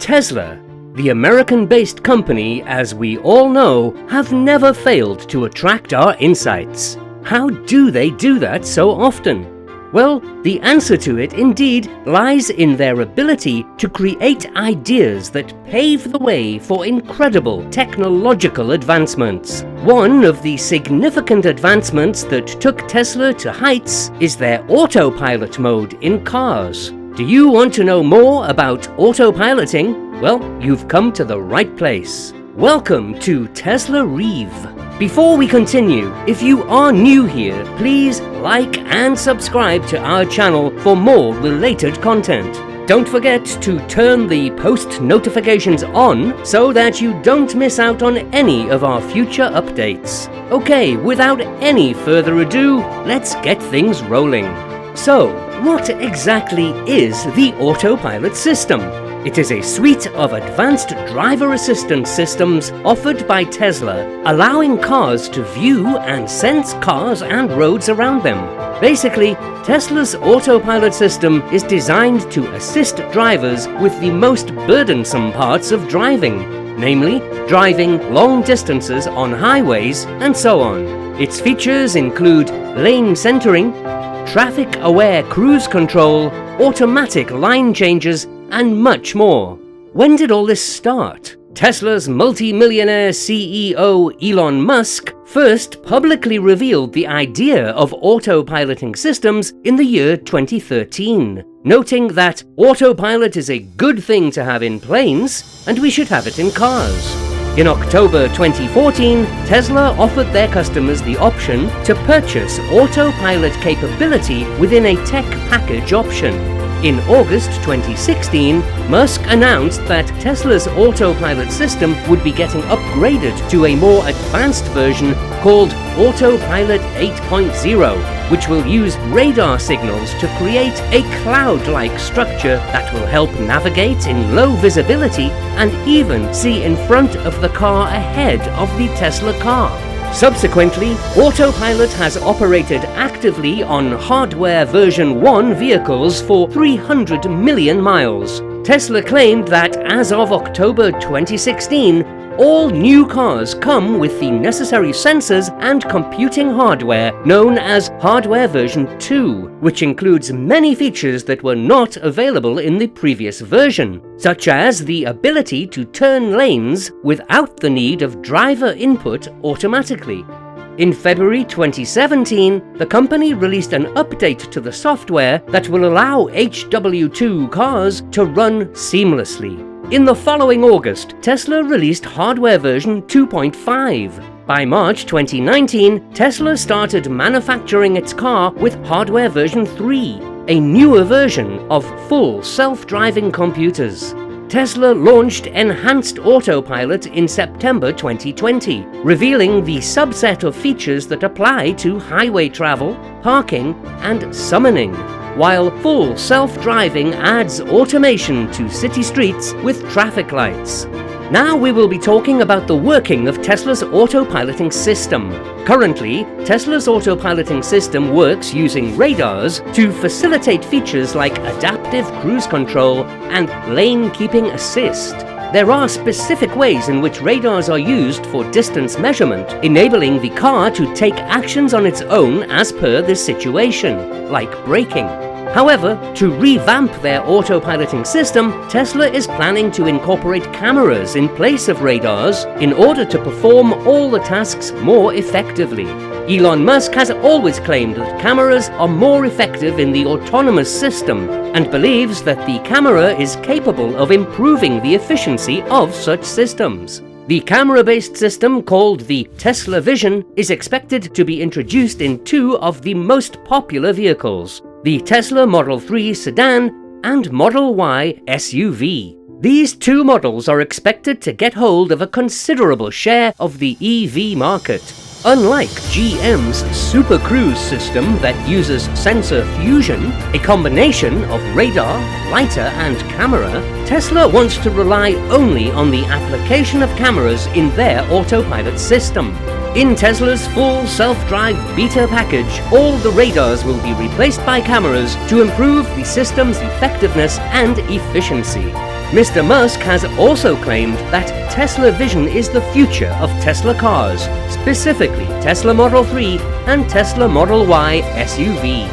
Tesla, the American-based company, as we all know, have never failed to attract our insights. How do they do that so often? Well, the answer to it indeed lies in their ability to create ideas that pave the way for incredible technological advancements. One of the significant advancements that took Tesla to heights is their Autopilot mode in cars. Do you want to know more about autopiloting? Well, you've come to the right place. Welcome to Tesla Reeve. Before we continue, if you are new here, please like and subscribe to our channel for more related content. Don't forget to turn the post notifications on so that you don't miss out on any of our future updates. Okay, without any further ado, let's get things rolling. So, what exactly is the Autopilot system? It is a suite of advanced driver assistance systems offered by Tesla, allowing cars to view and sense cars and roads around them. Basically, Tesla's Autopilot system is designed to assist drivers with the most burdensome parts of driving, namely driving long distances on highways and so on. Its features include lane centering, traffic-aware cruise control, automatic line changes, and much more. When did all this start? Tesla's multi-millionaire CEO Elon Musk first publicly revealed the idea of autopiloting systems in the year 2013, noting that autopilot is a good thing to have in planes and we should have it in cars. In October 2014, Tesla offered their customers the option to purchase autopilot capability within a tech package option. In August 2016, Musk announced that Tesla's autopilot system would be getting upgraded to a more advanced version called Autopilot 8.0, which will use radar signals to create a cloud-like structure that will help navigate in low visibility and even see in front of the car ahead of the Tesla car. Subsequently, Autopilot has operated actively on hardware version 1 vehicles for 300 million miles. Tesla claimed that as of October 2016, all new cars come with the necessary sensors and computing hardware known as hardware version 2, which includes many features that were not available in the previous version, such as the ability to turn lanes without the need of driver input automatically. In February 2017, the company released an update to the software that will allow HW2 cars to run seamlessly. In the following August, Tesla released hardware version 2.5. By March 2019, Tesla started manufacturing its car with hardware version 3, a newer version of full self-driving computers. Tesla launched Enhanced Autopilot in September 2020, revealing the subset of features that apply to highway travel, parking, and summoning, while full self-driving adds automation to city streets with traffic lights. Now we will be talking about the working of Tesla's autopiloting system. Currently, Tesla's autopiloting system works using radars to facilitate features like adaptive cruise control and lane keeping assist. There are specific ways in which radars are used for distance measurement, enabling the car to take actions on its own as per the situation, like braking. However, to revamp their autopiloting system, Tesla is planning to incorporate cameras in place of radars in order to perform all the tasks more effectively. Elon Musk has always claimed that cameras are more effective in the autonomous system and believes that the camera is capable of improving the efficiency of such systems. The camera-based system called the Tesla Vision is expected to be introduced in 2 of the most popular vehicles, the Tesla Model 3 sedan and Model Y SUV. These 2 models are expected to get hold of a considerable share of the EV market. Unlike GM's supercruise system that uses sensor fusion, a combination of radar, lidar, and camera, Tesla wants to rely only on the application of cameras in their autopilot system. In Tesla's full self-drive beta package, all the radars will be replaced by cameras to improve the system's effectiveness and efficiency. Mr. Musk has also claimed that Tesla Vision is the future of Tesla cars, specifically Tesla Model 3 and Tesla Model Y SUV.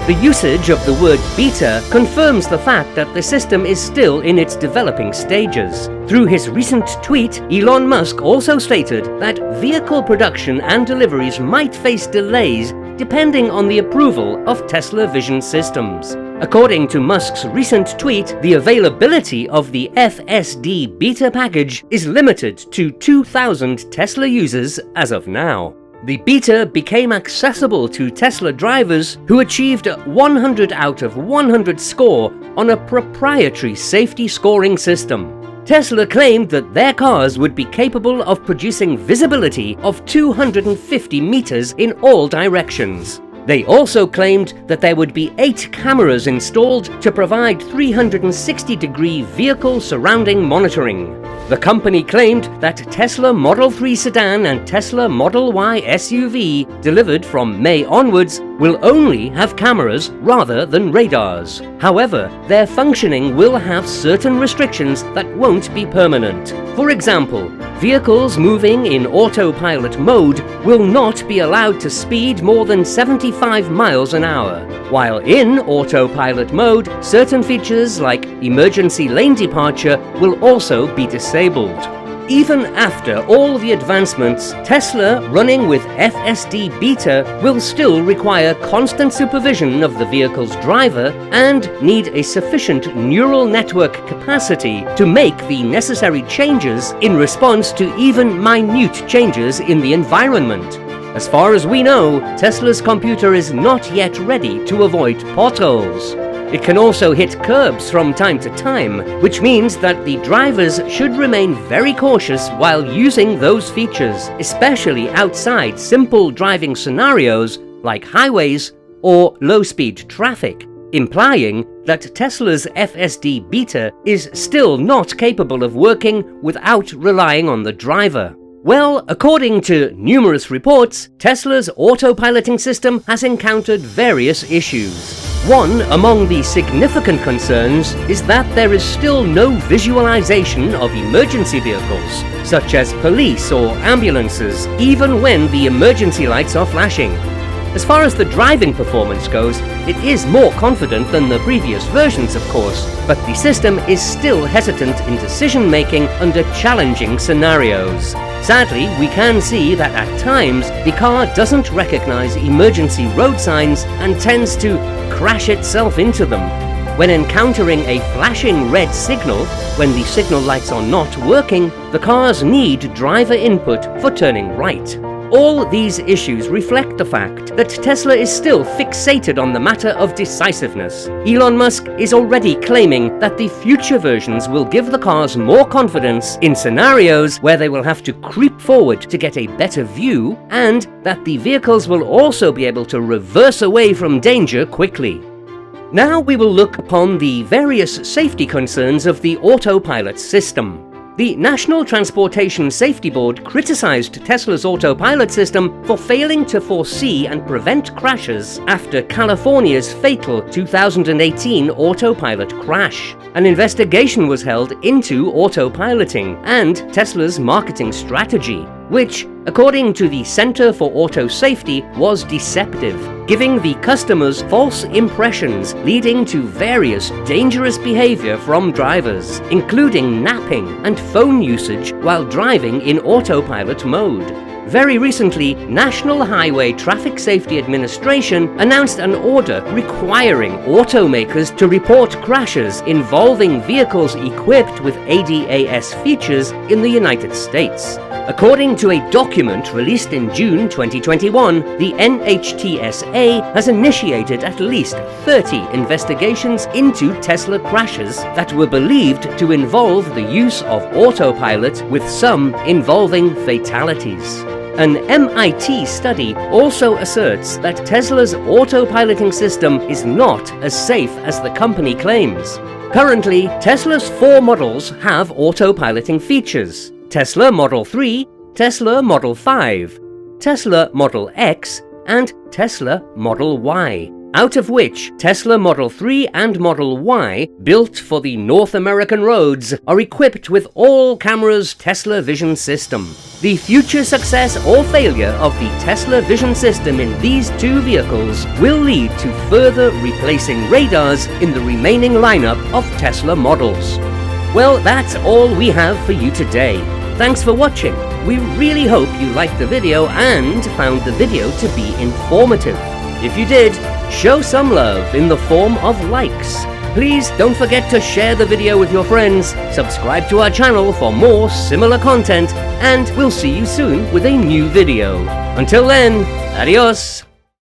The usage of the word beta confirms the fact that the system is still in its developing stages. Through his recent tweet, Elon Musk also stated that vehicle production and deliveries might face delays depending on the approval of Tesla Vision systems. According to Musk's recent tweet, the availability of the FSD beta package is limited to 2,000 Tesla users as of now. The beta became accessible to Tesla drivers who achieved a 100 out of 100 score on a proprietary safety scoring system. Tesla claimed that their cars would be capable of producing visibility of 250 meters in all directions. They also claimed that there would be 8 cameras installed to provide 360-degree vehicle surrounding monitoring. The company claimed that Tesla Model 3 sedan and Tesla Model Y SUV, delivered from May onwards, will only have cameras rather than radars. However, their functioning will have certain restrictions that won't be permanent. For example, vehicles moving in Autopilot mode will not be allowed to speed more than 75 miles an hour. While in Autopilot mode, certain features like emergency lane departure will also be disabled. Even after all the advancements, Tesla running with FSD beta will still require constant supervision of the vehicle's driver and need a sufficient neural network capacity to make the necessary changes in response to even minute changes in the environment. As far as we know, Tesla's computer is not yet ready to avoid potholes. It can also hit curbs from time to time, which means that the drivers should remain very cautious while using those features, especially outside simple driving scenarios like highways or low-speed traffic, implying that Tesla's FSD beta is still not capable of working without relying on the driver. Well, according to numerous reports, Tesla's autopiloting system has encountered various issues. One among the significant concerns is that there is still no visualization of emergency vehicles, such as police or ambulances, even when the emergency lights are flashing. As far as the driving performance goes, it is more confident than the previous versions, of course, but the system is still hesitant in decision-making under challenging scenarios. Sadly, we can see that at times the car doesn't recognize emergency road signs and tends to crash itself into them. When encountering a flashing red signal, when the signal lights are not working, the cars need driver input for turning right. All these issues reflect the fact that Tesla is still fixated on the matter of decisiveness. Elon Musk is already claiming that the future versions will give the cars more confidence in scenarios where they will have to creep forward to get a better view, and that the vehicles will also be able to reverse away from danger quickly. Now we will look upon the various safety concerns of the autopilot system. The National Transportation Safety Board criticized Tesla's autopilot system for failing to foresee and prevent crashes after California's fatal 2018 autopilot crash. An investigation was held into autopiloting and Tesla's marketing strategy, which, according to the Center for Auto Safety, was deceptive, giving the customers false impressions leading to various dangerous behavior from drivers, including napping and phone usage while driving in autopilot mode. Very recently, National Highway Traffic Safety Administration announced an order requiring automakers to report crashes involving vehicles equipped with ADAS features in the United States. According to a document released in June 2021, the NHTSA has initiated at least 30 investigations into Tesla crashes that were believed to involve the use of autopilot, with some involving fatalities. An MIT study also asserts that Tesla's autopiloting system is not as safe as the company claims. Currently, Tesla's 4 models have autopiloting features: Tesla Model 3, Tesla Model 5, Tesla Model X, and Tesla Model Y. out of which Tesla Model 3 and Model Y, built for the North American roads, are equipped with all cameras Tesla Vision system. The future success or failure of the Tesla Vision system in these two vehicles will lead to further replacing radars in the remaining lineup of Tesla models. Well, that's all we have for you today. Thanks for watching. We really hope you liked the video and found the video to be informative. If you did, show some love in the form of likes. Please don't forget to share the video with your friends, subscribe to our channel for more similar content, and we'll see you soon with a new video. Until then, adios!